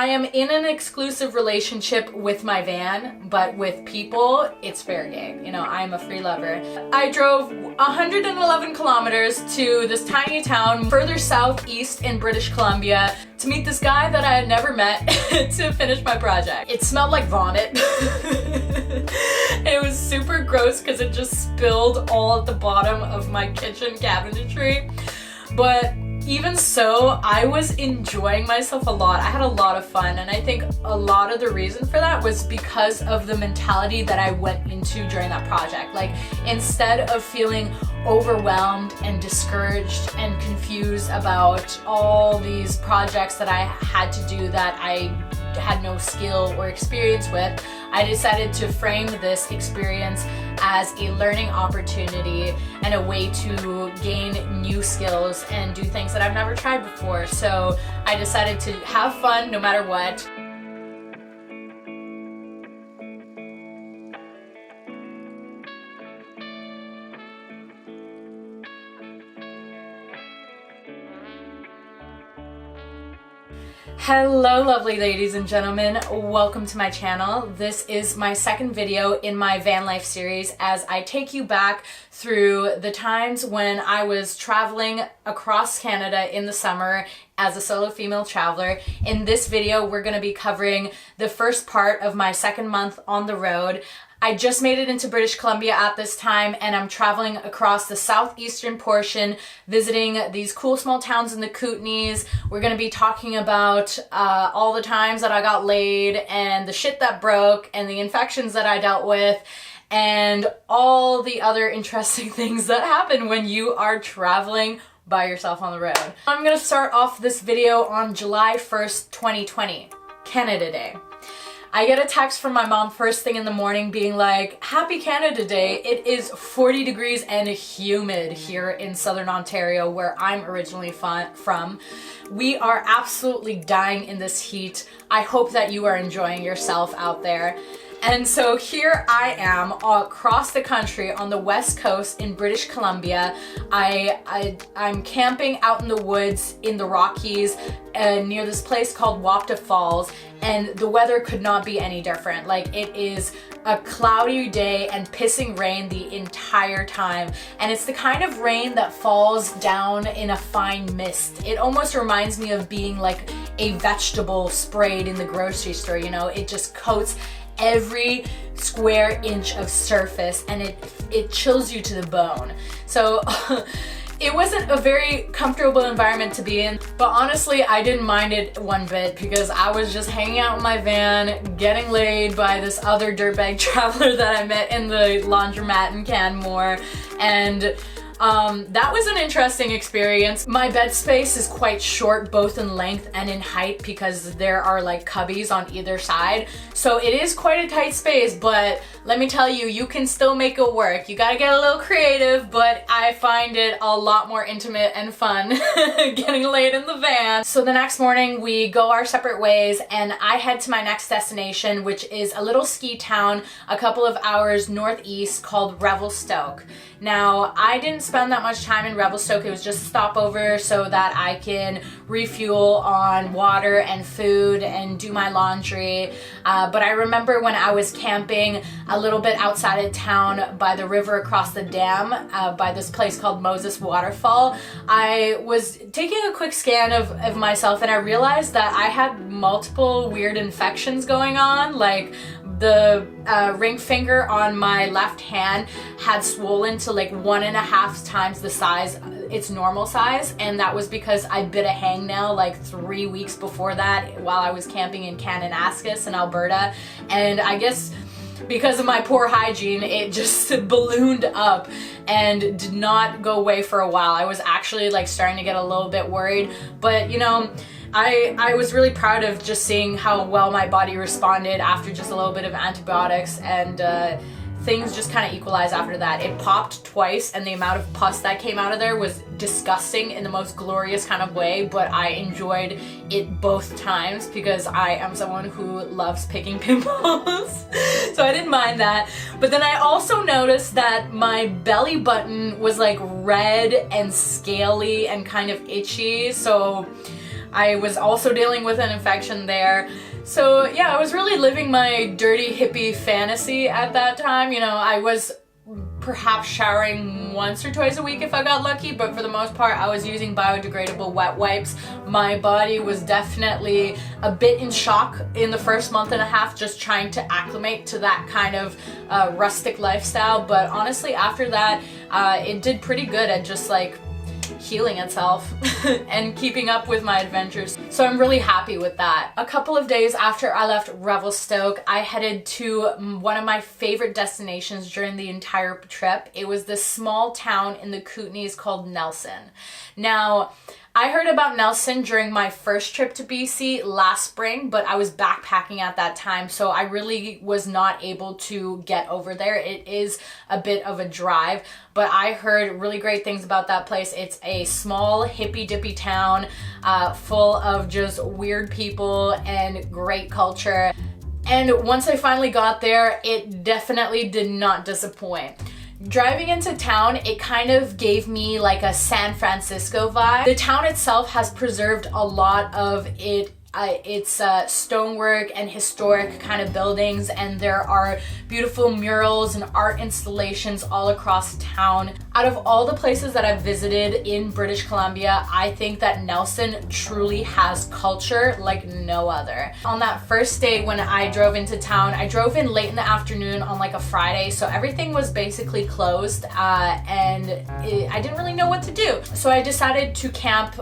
I am in an exclusive relationship with my van, but with people, it's fair game. You know, I'm a free lover. I drove 111 kilometers to this tiny town further southeast in British Columbia to meet this guy that I had never met to finish my project. It smelled like vomit. It was super gross because it just spilled all at the bottom of my kitchen cabinetry. But even so, I was enjoying myself a lot. I had a lot of fun, and I think a lot of the reason for that was because of the mentality that I went into during that project. Like, instead of feeling overwhelmed and discouraged and confused about all these projects that I had to do that I had no skill or experience with, I decided to frame this experience as a learning opportunity and a way to gain new skills and do things that I've never tried before. So I decided to have fun no matter what. Hello lovely ladies and gentlemen, welcome to my channel. This is my second video in my van life series as I take you back through the times when I was traveling across Canada in the summer as a solo female traveler. In this video, we're going to be covering the first part of my second month on the road. I just made it into British Columbia at this time, and I'm traveling across the southeastern portion, visiting these cool small towns in the Kootenays. We're gonna be talking about all the times that I got laid and the shit that broke and the infections that I dealt with and all the other interesting things that happen when you are traveling by yourself on the road. I'm gonna start off this video on July 1st, 2020, Canada Day. I get a text from my mom first thing in the morning being like, "Happy Canada Day. It is 40 degrees and humid here in Southern Ontario, where I'm originally from. We are absolutely dying in this heat. I hope that you are enjoying yourself out there." And so here I am across the country on the west coast in British Columbia. I'm camping out in the woods in the Rockies near this place called Wapta Falls, and the weather could not be any different. Like, it is a cloudy day and pissing rain the entire time, and it's the kind of rain that falls down in a fine mist. It almost reminds me of being like a vegetable sprayed in the grocery store, you know? It just coats every square inch of surface, and it chills you to the bone. So it wasn't a very comfortable environment to be in, but honestly I didn't mind it one bit because I was just hanging out in my van, getting laid by this other dirtbag traveler that I met in the laundromat in Canmore, and that was an interesting experience. My bed space is quite short, both in length and in height, because there are like cubbies on either side. So it is quite a tight space, but let me tell you, you can still make it work. You gotta get a little creative, but I find it a lot more intimate and fun getting laid in the van. So the next morning we go our separate ways, and I head to my next destination, which is a little ski town a couple of hours northeast called Revelstoke. Now, I didn't spend that much time in Revelstoke. It was just a stopover so that I can refuel on water and food and do my laundry. But I remember when I was camping a little bit outside of town by the river across the dam, by this place called Moses Waterfall, I was taking a quick scan of myself, and I realized that I had multiple weird infections going on. Like, the ring finger on my left hand had swollen to like 1.5 times the size, its normal size, and that was because I bit a hangnail like 3 weeks before that while I was camping in Kananaskis in Alberta, and I guess because of my poor hygiene, it just ballooned up and did not go away for a while. I was actually like starting to get a little bit worried, but you know, I was really proud of just seeing how well my body responded after just a little bit of antibiotics, and things just kind of equalized after that. It popped twice, and the amount of pus that came out of there was disgusting in the most glorious kind of way, but I enjoyed it both times because I am someone who loves picking pimples. So I didn't mind that. But then I also noticed that my belly button was like red and scaly and kind of itchy, so I was also dealing with an infection there. So yeah, I was really living my dirty hippie fantasy at that time. You know, I was perhaps showering once or twice a week if I got lucky, but for the most part I was using biodegradable wet wipes. My body was definitely a bit in shock in the first month and a half, just trying to acclimate to that kind of rustic lifestyle, but honestly after that it did pretty good at just like healing itself and keeping up with my adventures. So I'm really happy with that. A couple of days after I left Revelstoke, I headed to one of my favorite destinations during the entire trip. It was this small town in the Kootenays called Nelson. Now, I heard about Nelson during my first trip to BC last spring, but I was backpacking at that time, so I really was not able to get over there. It is a bit of a drive, but I heard really great things about that place. It's a small hippy dippy town full of just weird people and great culture. And once I finally got there, it definitely did not disappoint. Driving into town, it kind of gave me like a San Francisco vibe. The town itself has preserved a lot of its stonework and historic kind of buildings, and there are beautiful murals and art installations all across town. Out of all the places that I've visited in British Columbia, I think that Nelson truly has culture like no other. On that first day when I drove into town, I drove in late in the afternoon on like a Friday, so everything was basically closed and I didn't really know what to do. So I decided to camp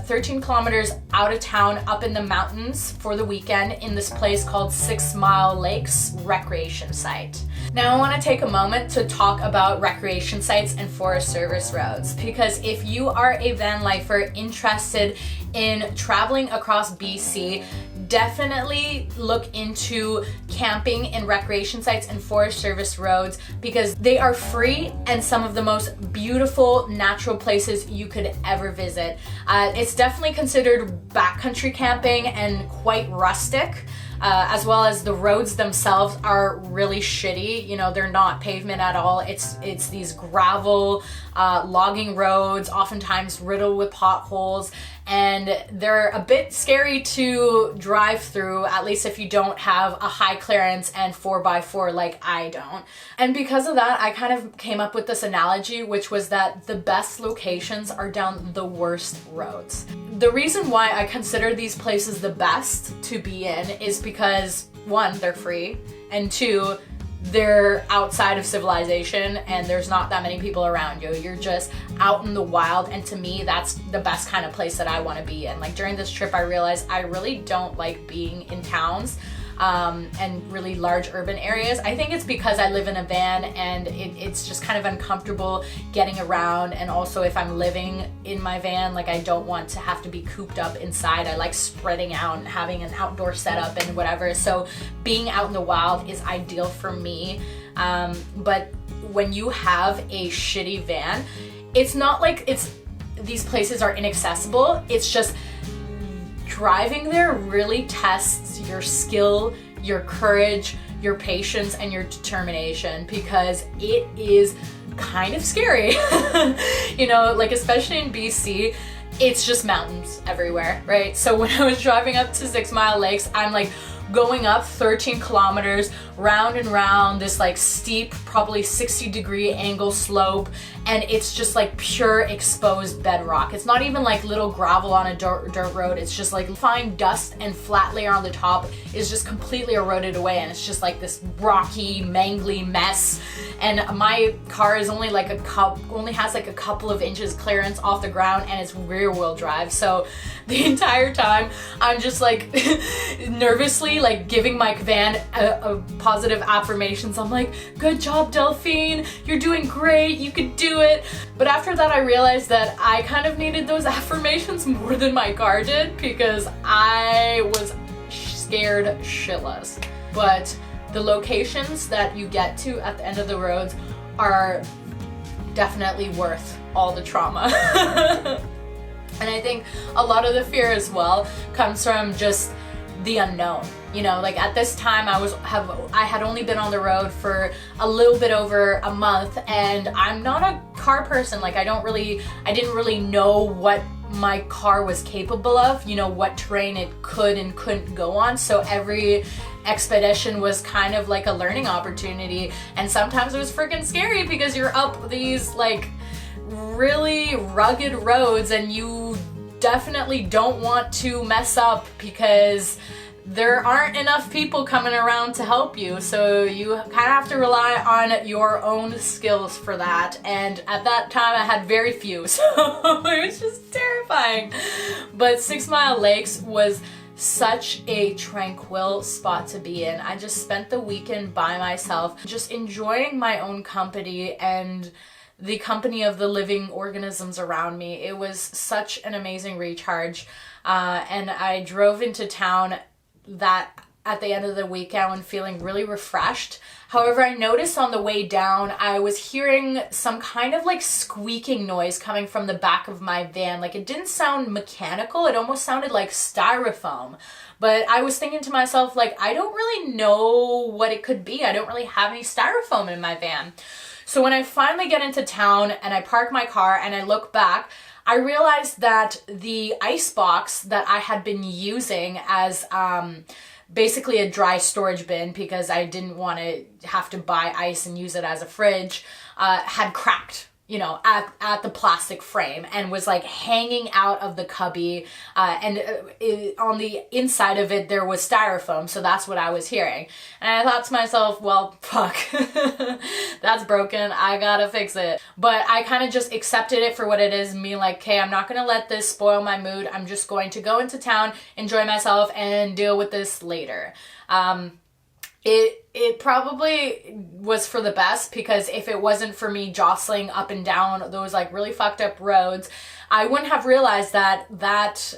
13 kilometers out of town up in the mountains for the weekend in this place called 6 Mile Lakes Recreation Site. Now I want to take a moment to talk about recreation sites and Forest Service roads, because if you are a van lifer interested in traveling across BC, definitely look into camping in recreation sites and Forest Service roads, because they are free and some of the most beautiful natural places you could ever visit. It's definitely considered backcountry camping and quite rustic. As well as the roads themselves are really shitty. You know, they're not pavement at all. It's these gravel logging roads, oftentimes riddled with potholes, and they're a bit scary to drive through, at least if you don't have a high clearance and 4x4 like I don't. And because of that, I kind of came up with this analogy, which was that the best locations are down the worst roads. The reason why I consider these places the best to be in is because, one, they're free, and two, they're outside of civilization and there's not that many people around you. You're just out in the wild, and to me that's the best kind of place that I want to be in. Like during this trip I realized I really don't like being in towns and really large urban areas. I think it's because I live in a van and it's just kind of uncomfortable getting around, and also if I'm living in my van, like I don't want to have to be cooped up inside. I like spreading out and having an outdoor setup and whatever, so being out in the wild is ideal for me. But when you have a shitty van, it's not like these places are inaccessible, it's just driving there really tests your skill, your courage, your patience, and your determination, because it is kind of scary. You know, like especially in BC, it's just mountains everywhere, right? So when I was driving up to 6 Mile Lakes, I'm like going up 13 kilometers round and round this like steep, probably 60-degree angle slope, and it's just like pure exposed bedrock. It's not even like little gravel on a dirt road. It's just like fine dust and flat layer on the top is just completely eroded away, and it's just like this rocky, mangly mess. And my car is only like has like a couple of inches clearance off the ground, and it's rear wheel drive. So the entire time I'm just like nervously like giving my van a positive affirmations. I'm like, good job Delphine, you're doing great, you could do it. But after that I realized that I kind of needed those affirmations more than my car did, because I was scared shitless. But the locations that you get to at the end of the roads are definitely worth all the trauma. And I think a lot of the fear as well comes from just the unknown. You know, like at this time I had only been on the road for a little bit over a month, and I'm not a car person. Like I didn't really know what my car was capable of, you know, what terrain it could and couldn't go on. So every expedition was kind of like a learning opportunity, and sometimes it was freaking scary because you're up these like really rugged roads and you definitely don't want to mess up because there aren't enough people coming around to help you, so you kind of have to rely on your own skills for that. And at that time I had very few, so it was just terrifying. But 6 Mile Lakes was such a tranquil spot to be in. I just spent the weekend by myself, just enjoying my own company and the company of the living organisms around me. It was such an amazing recharge. And I drove into town that at the end of the weekend feeling really refreshed. However, I noticed on the way down, I was hearing some kind of like squeaking noise coming from the back of my van. Like, it didn't sound mechanical, it almost sounded like styrofoam. But I was thinking to myself, like, I don't really know what it could be. I don't really have any styrofoam in my van. So when I finally get into town and I park my car and I look back, I realized that the ice box that I had been using as basically a dry storage bin, because I didn't want to have to buy ice and use it as a fridge, had cracked, you know, at the plastic frame and was like hanging out of the cubby, and on the inside of it there was styrofoam, so that's what I was hearing. And I thought to myself, well, fuck, that's broken, I gotta fix it. But I kind of just accepted it for what it is, and being like, okay, I'm not gonna let this spoil my mood, I'm just going to go into town, enjoy myself, and deal with this later. It probably was for the best, because if it wasn't for me jostling up and down those like really fucked up roads, I wouldn't have realized that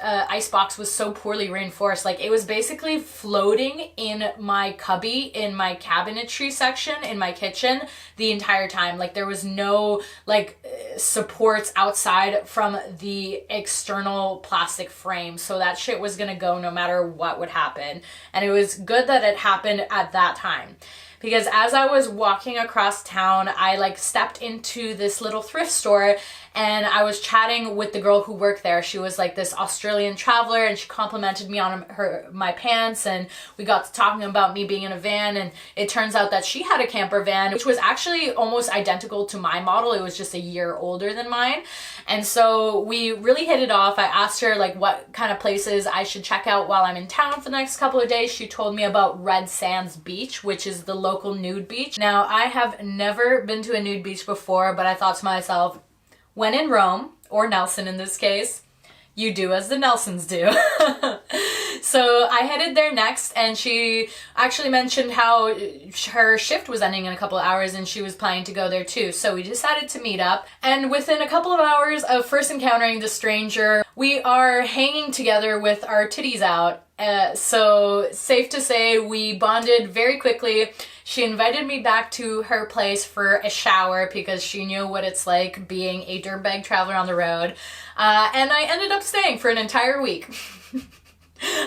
icebox was so poorly reinforced. Like, it was basically floating in my cubby, in my cabinetry section, in my kitchen the entire time. Like, there was no like supports outside from the external plastic frame. So that shit was gonna go no matter what would happen. And it was good that it happened at that time. Because as I was walking across town, I like stepped into this little thrift store and I was chatting with the girl who worked there. She was like this Australian traveler, and she complimented me on my pants, and we got to talking about me being in a van, and it turns out that she had a camper van, which was actually almost identical to my model. It was just a year older than mine. And so we really hit it off. I asked her like what kind of places I should check out while I'm in town for the next couple of days. She told me about Red Sands Beach, which is the local nude beach. Now, I have never been to a nude beach before, but I thought to myself, when in Rome, or Nelson in this case, you do as the Nelsons do. So I headed there next, and she actually mentioned how her shift was ending in a couple of hours and she was planning to go there too. So we decided to meet up, and within a couple of hours of first encountering the stranger, we are hanging together with our titties out. So safe to say we bonded very quickly. She invited me back to her place for a shower because she knew what it's like being a dirtbag traveler on the road. And I ended up staying for an entire week.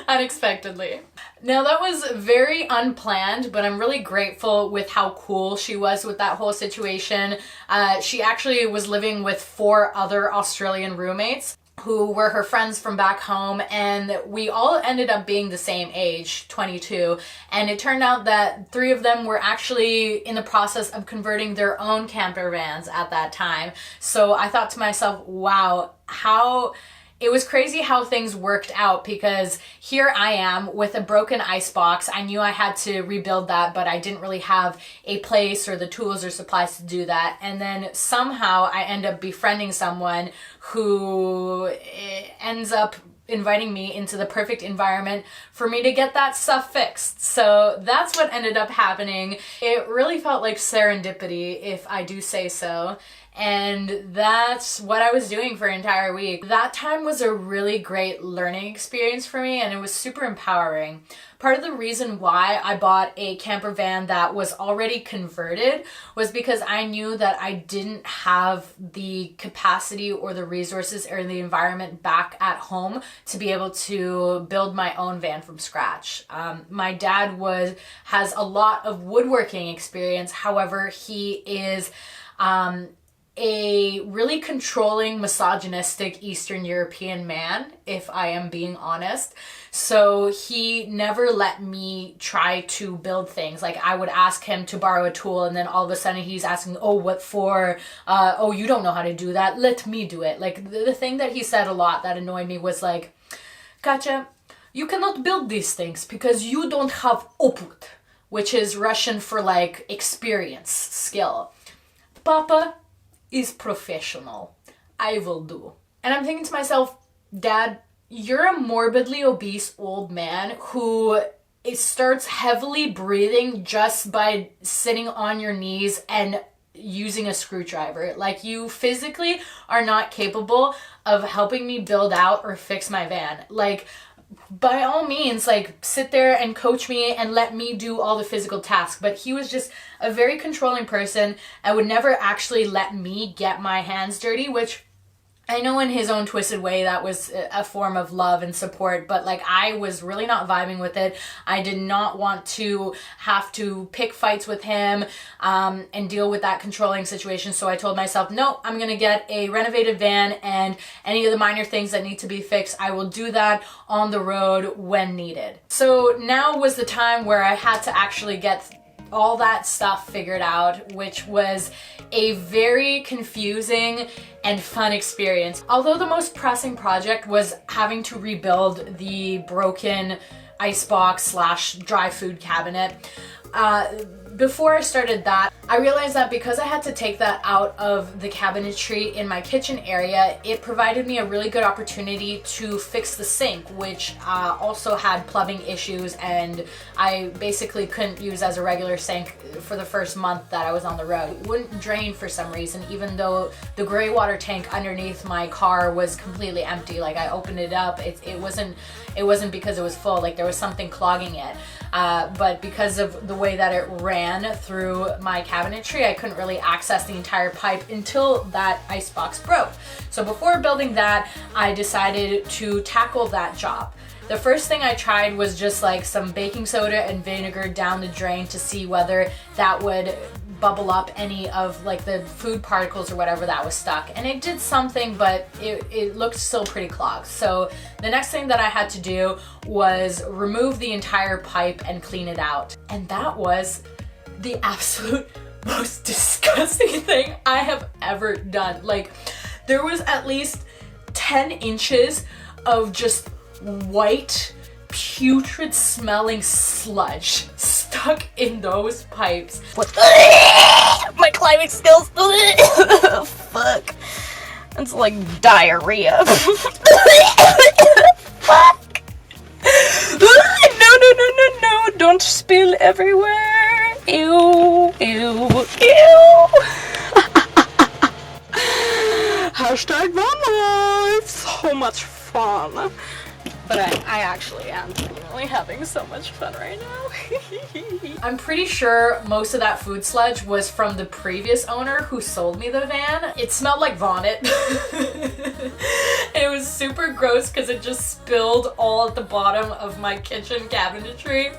Unexpectedly. Now, that was very unplanned, but I'm really grateful with how cool she was with that whole situation. She actually was living with 4 other Australian roommates who were her friends from back home, and we all ended up being the same age, 22, and it turned out that 3 of them were actually in the process of converting their own camper vans at that time. So I thought to myself, wow, it was crazy how things worked out, because here I am with a broken icebox. I knew I had to rebuild that, but I didn't really have a place or the tools or supplies to do that. And then somehow I end up befriending someone who ends up inviting me into the perfect environment for me to get that stuff fixed. So that's what ended up happening. It really felt like serendipity, if I do say so. And that's what I was doing for an entire week. That time was a really great learning experience for me, and it was super empowering. Part of the reason why I bought a camper van that was already converted was because I knew that I didn't have the capacity or the resources or the environment back at home to be able to build my own van from scratch. My dad has a lot of woodworking experience. However, he is a really controlling, misogynistic Eastern European man, if I am being honest. So he never let me try to build things. Like, I would ask him to borrow a tool, and then all of a sudden he's asking, oh, what for? Oh, you don't know how to do that. Let me do it. Like, the thing that he said a lot that annoyed me was like, Katya, you cannot build these things because you don't have oput, which is Russian for like experience, skill. Papa is professional. I will do. And I'm thinking to myself, Dad, you're a morbidly obese old man who starts heavily breathing just by sitting on your knees and using a screwdriver. Like, you physically are not capable of helping me build out or fix my van. Like, by all means, like, sit there and coach me and let me do all the physical tasks. But he was just a very controlling person and would never actually let me get my hands dirty, which I know in his own twisted way that was a form of love and support, but like, I was really not vibing with it. I did not want to have to pick fights with him and deal with that controlling situation. So I told myself, no, I'm going to get a renovated van, and any of the minor things that need to be fixed, I will do that on the road when needed. So now was the time where I had to actually get all that stuff figured out, which was a very confusing and fun experience. Although the most pressing project was having to rebuild the broken icebox slash dry food cabinet. Before I started that, I realized that because I had to take that out of the cabinetry in my kitchen area, it provided me a really good opportunity to fix the sink, which also had plumbing issues, and I basically couldn't use as a regular sink for the first month that I was on the road. It wouldn't drain for some reason, even though the gray water tank underneath my car was completely empty. Like, I opened it up, it wasn't because it was full, like there was something clogging it. But because of the way that it ran through my cabinetry, I couldn't really access the entire pipe until that icebox broke. So before building that, I decided to tackle that job. The first thing I tried was just like some baking soda and vinegar down the drain to see whether that would bubble up any of like the food particles or whatever that was stuck. And it did something, but it looked still pretty clogged. So the next thing that I had to do was remove the entire pipe and clean it out. And that was the absolute most disgusting thing I have ever done. Like, there was at least 10 inches of just white, putrid smelling sludge stuck in those pipes. What? My climbing skills. Fuck. It's like diarrhea. Fuck. No. Don't spill everywhere. Ew. Hashtag Vanlife. So much fun. But I actually am genuinely having so much fun right now. I'm pretty sure most of that food sludge was from the previous owner who sold me the van. It smelled like vomit. It was super gross because it just spilled all at the bottom of my kitchen cabinetry.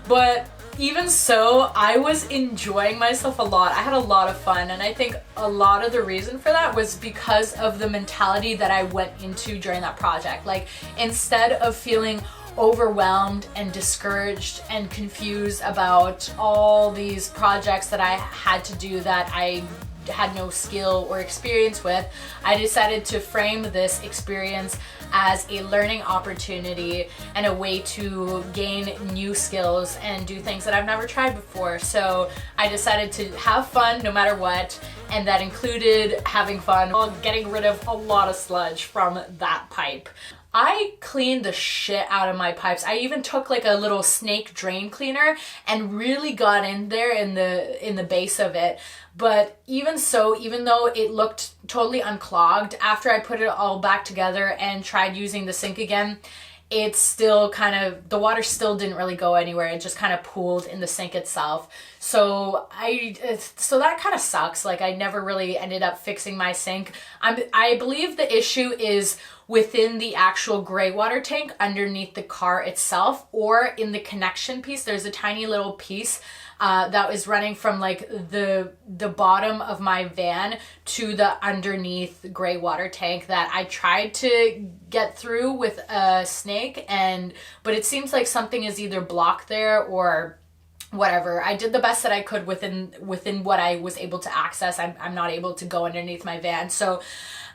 But even so, I was enjoying myself a lot. I had a lot of fun, and I think a lot of the reason for that was because of the mentality that I went into during that project. Like, instead of feeling overwhelmed and discouraged and confused about all these projects that I had to do that I had no skill or experience with, I decided to frame this experience as a learning opportunity and a way to gain new skills and do things that I've never tried before. So I decided to have fun no matter what, and that included having fun while getting rid of a lot of sludge from that pipe. I cleaned the shit out of my pipes. I even took like a little snake drain cleaner and really got in there in the base of it. But even so, even though it looked totally unclogged, after I put it all back together and tried using the sink again, it's still kind of, the water still didn't really go anywhere. It just kind of pooled in the sink itself. So that kind of sucks. Like, I never really ended up fixing my sink. I believe the issue is within the actual gray water tank underneath the car itself, or in the connection piece. There's a tiny little piece that was running from like the bottom of my van to the underneath gray water tank that I tried to get through with a snake, but it seems like something is either blocked there or whatever. I did the best that I could within what I was able to access. I'm not able to go underneath my van, so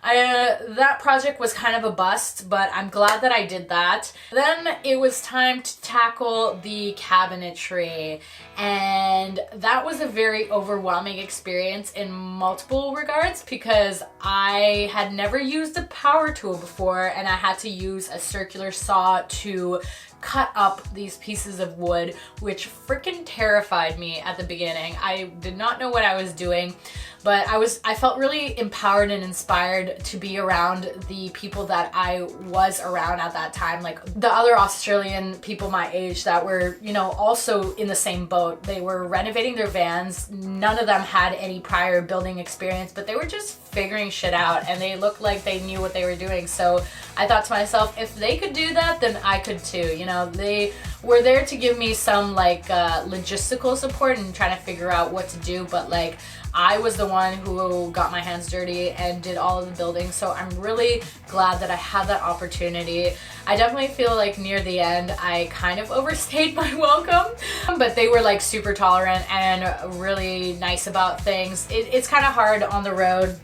that project was kind of a bust, but I'm glad that I did that. Then it was time to tackle the cabinetry, and that was a very overwhelming experience in multiple regards because I had never used a power tool before, and I had to use a circular saw to cut up these pieces of wood, which freaking terrified me at the beginning. I did not know what I was doing, but I felt really empowered and inspired to be around the people that I was around at that time, like the other Australian people my age that were, you know, also in the same boat. They were renovating their vans. None of them had any prior building experience, but they were just figuring shit out, and they looked like they knew what they were doing. So I thought to myself, if they could do that, then I could too. You know, they were there to give me some like logistical support and trying to figure out what to do, but like I was the one who got my hands dirty and did all of the building, so I'm really glad that I had that opportunity. I definitely feel like near the end I kind of overstayed my welcome, but they were like super tolerant and really nice about things. It's kind of hard on the road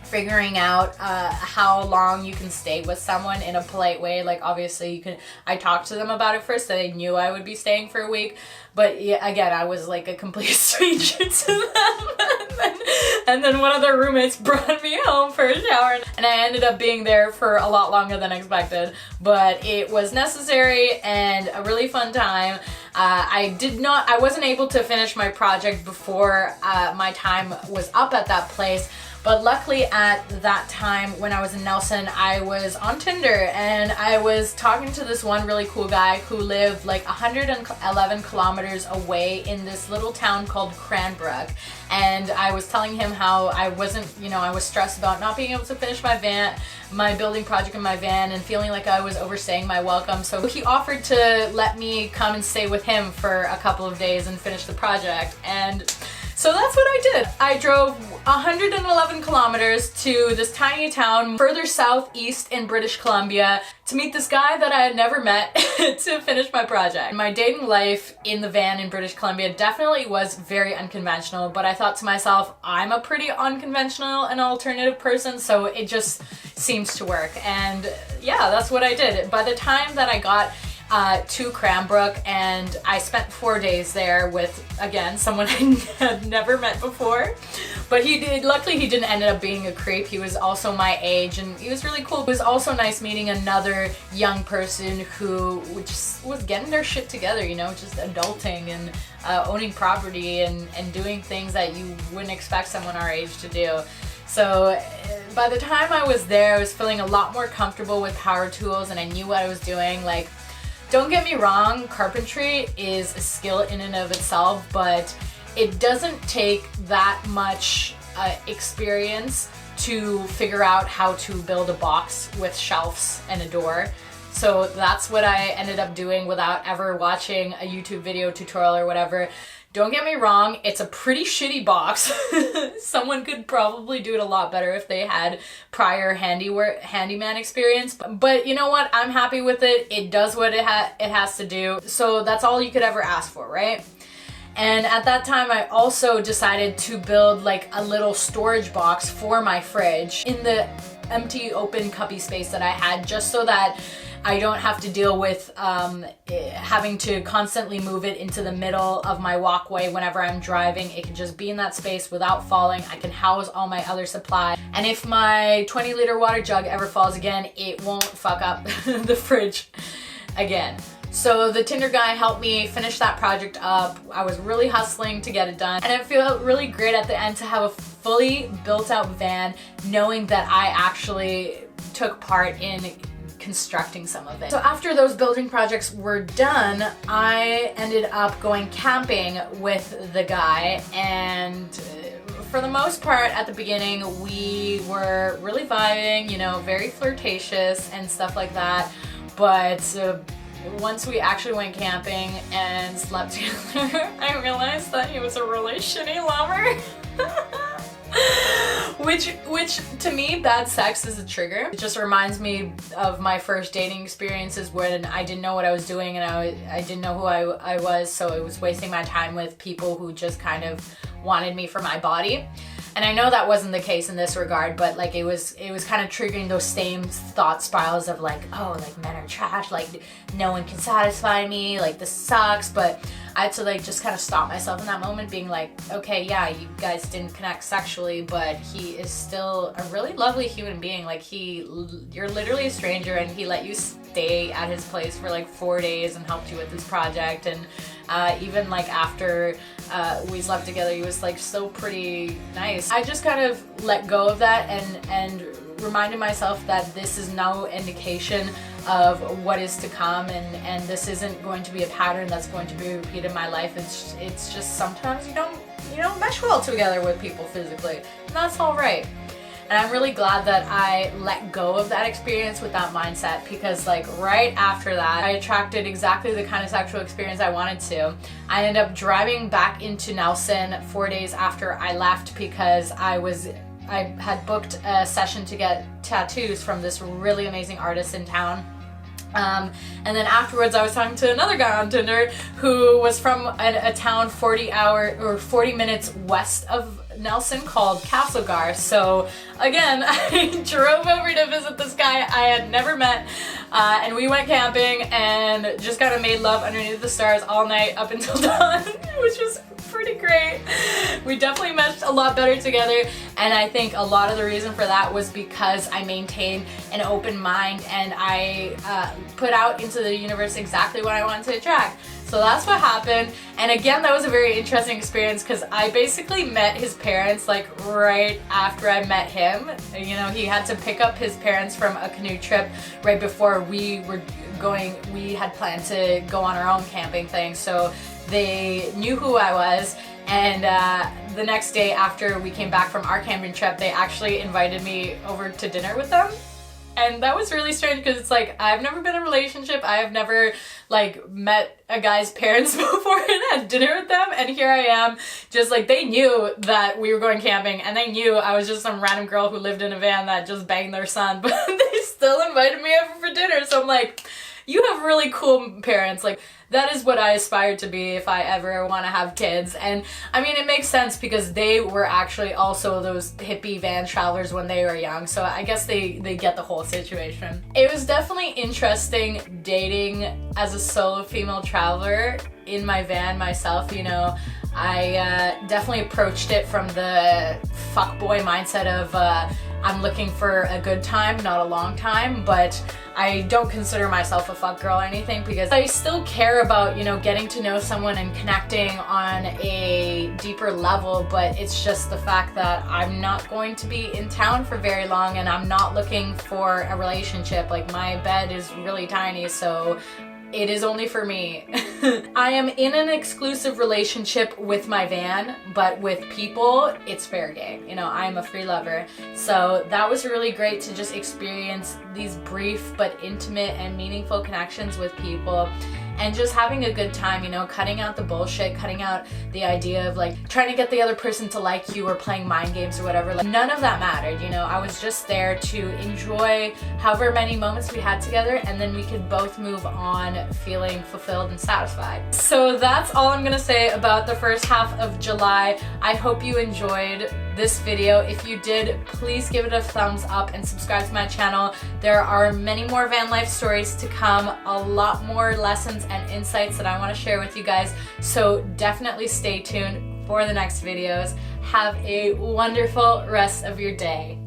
figuring out how long you can stay with someone in a polite way. Like obviously I talked to them about it first, so they knew I would be staying for a week, but yeah, again, I was like a complete stranger to them. And then one of their roommates brought me home for a shower, and I ended up being there for a lot longer than expected, but it was necessary and a really fun time. I wasn't able to finish my project before my time was up at that place. But luckily at that time when I was in Nelson, I was on Tinder, and I was talking to this one really cool guy who lived like 111 kilometers away in this little town called Cranbrook. And I was telling him how I wasn't, you know, I was stressed about not being able to finish my building project in my van and feeling like I was overstaying my welcome. So he offered to let me come and stay with him for a couple of days and finish the project. And so that's what I did. I drove 111 kilometers to this tiny town further southeast in British Columbia to meet this guy that I had never met to finish my project. My dating life in the van in British Columbia definitely was very unconventional, but I thought to myself, I'm a pretty unconventional and alternative person, so it just seems to work. And yeah, that's what I did. By the time that I got to Cranbrook, and I spent 4 days there with, again, someone I had never met before, but luckily he didn't end up being a creep. He was also my age, and he was really cool. It was also nice meeting another young person who just was getting their shit together, you know, just adulting and owning property and doing things that you wouldn't expect someone our age to do. So by the time I was there, I was feeling a lot more comfortable with power tools, and I knew what I was doing. Like, don't get me wrong, carpentry is a skill in and of itself, but it doesn't take that much experience to figure out how to build a box with shelves and a door. So that's what I ended up doing without ever watching a YouTube video tutorial or whatever. Don't get me wrong, it's a pretty shitty box. Someone could probably do it a lot better if they had prior handyman experience. But you know what? I'm happy with it. It does what it has to do. So that's all you could ever ask for, right? And at that time, I also decided to build like a little storage box for my fridge in the empty open cubby space that I had, just so that I don't have to deal with having to constantly move it into the middle of my walkway whenever I'm driving. It can just be in that space without falling. I can house all my other supply. And if my 20-liter water jug ever falls again, it won't fuck up the fridge again. So the Tinder guy helped me finish that project up. I was really hustling to get it done. And it felt really great at the end to have a fully built out van, knowing that I actually took part in constructing some of it. So after those building projects were done, I ended up going camping with the guy, and for the most part, at the beginning, we were really vibing, you know, very flirtatious and stuff like that. But once we actually went camping and slept together, I realized that he was a really shitty lover. Which to me, bad sex is a trigger. It just reminds me of my first dating experiences when I didn't know what I was doing and I didn't know who I was, so it was wasting my time with people who just kind of wanted me for my body. And I know that wasn't the case in this regard, but like it was kind of triggering those same thought spirals of like, oh, like men are trash, like no one can satisfy me, like this sucks. But I had to like just kind of stop myself in that moment, being like, okay, yeah, you guys didn't connect sexually, but he is still a really lovely human being. Like you're literally a stranger, and he let you stay at his place for like 4 days and helped you with this project. And even like after we slept together, he was like still pretty nice. I just kind of let go of that and reminded myself that this is no indication of what is to come, and this isn't going to be a pattern that's going to be repeated in my life. It's just sometimes you don't mesh well together with people physically, and that's all right. And I'm really glad that I let go of that experience with that mindset, because like right after that, I attracted exactly the kind of sexual experience I wanted to. I ended up driving back into Nelson 4 days after I left, because I had booked a session to get tattoos from this really amazing artist in town. And then afterwards I was talking to another guy on Tinder who was from a town 40 minutes west of Nelson called Castlegar. So again, I drove over to visit this guy I had never met, and we went camping and just kind of made love underneath the stars all night up until dawn, which was pretty great. We definitely meshed a lot better together, and I think a lot of the reason for that was because I maintained an open mind and I put out into the universe exactly what I wanted to attract. So that's what happened. And again, that was a very interesting experience, because I basically met his parents like right after I met him. You know, he had to pick up his parents from a canoe trip right before we had planned to go on our own camping thing. So they knew who I was, and the next day after we came back from our camping trip, they actually invited me over to dinner with them. And that was really strange, because it's like, I've never been in a relationship, I have never like met a guy's parents before and had dinner with them, and here I am, just like, they knew that we were going camping, and they knew I was just some random girl who lived in a van that just banged their son, but they still invited me over for dinner. So I'm like, you have really cool parents. Like, that is what I aspire to be if I ever want to have kids. And I mean, it makes sense, because they were actually also those hippie van travelers when they were young, so I guess they get the whole situation. It was definitely interesting dating as a solo female traveler in my van myself. You know, I definitely approached it from the fuckboy mindset of I'm looking for a good time, not a long time, but I don't consider myself a fuck girl or anything, because I still care about, you know, getting to know someone and connecting on a deeper level. But it's just the fact that I'm not going to be in town for very long, and I'm not looking for a relationship. Like, my bed is really tiny, so it is only for me. I am in an exclusive relationship with my van, but with people, it's fair game. You know, I'm a free lover. So that was really great to just experience these brief but intimate and meaningful connections with people, and just having a good time, you know, cutting out the bullshit, cutting out the idea of like trying to get the other person to like you or playing mind games or whatever. Like, none of that mattered, you know. I was just there to enjoy however many moments we had together, and then we could both move on feeling fulfilled and satisfied. So that's all I'm gonna say about the first half of July. I hope you enjoyed this video. If you did, please give it a thumbs up and subscribe to my channel. There are many more van life stories to come, a lot more lessons and insights that I want to share with you guys, so definitely stay tuned for the next videos. Have a wonderful rest of your day.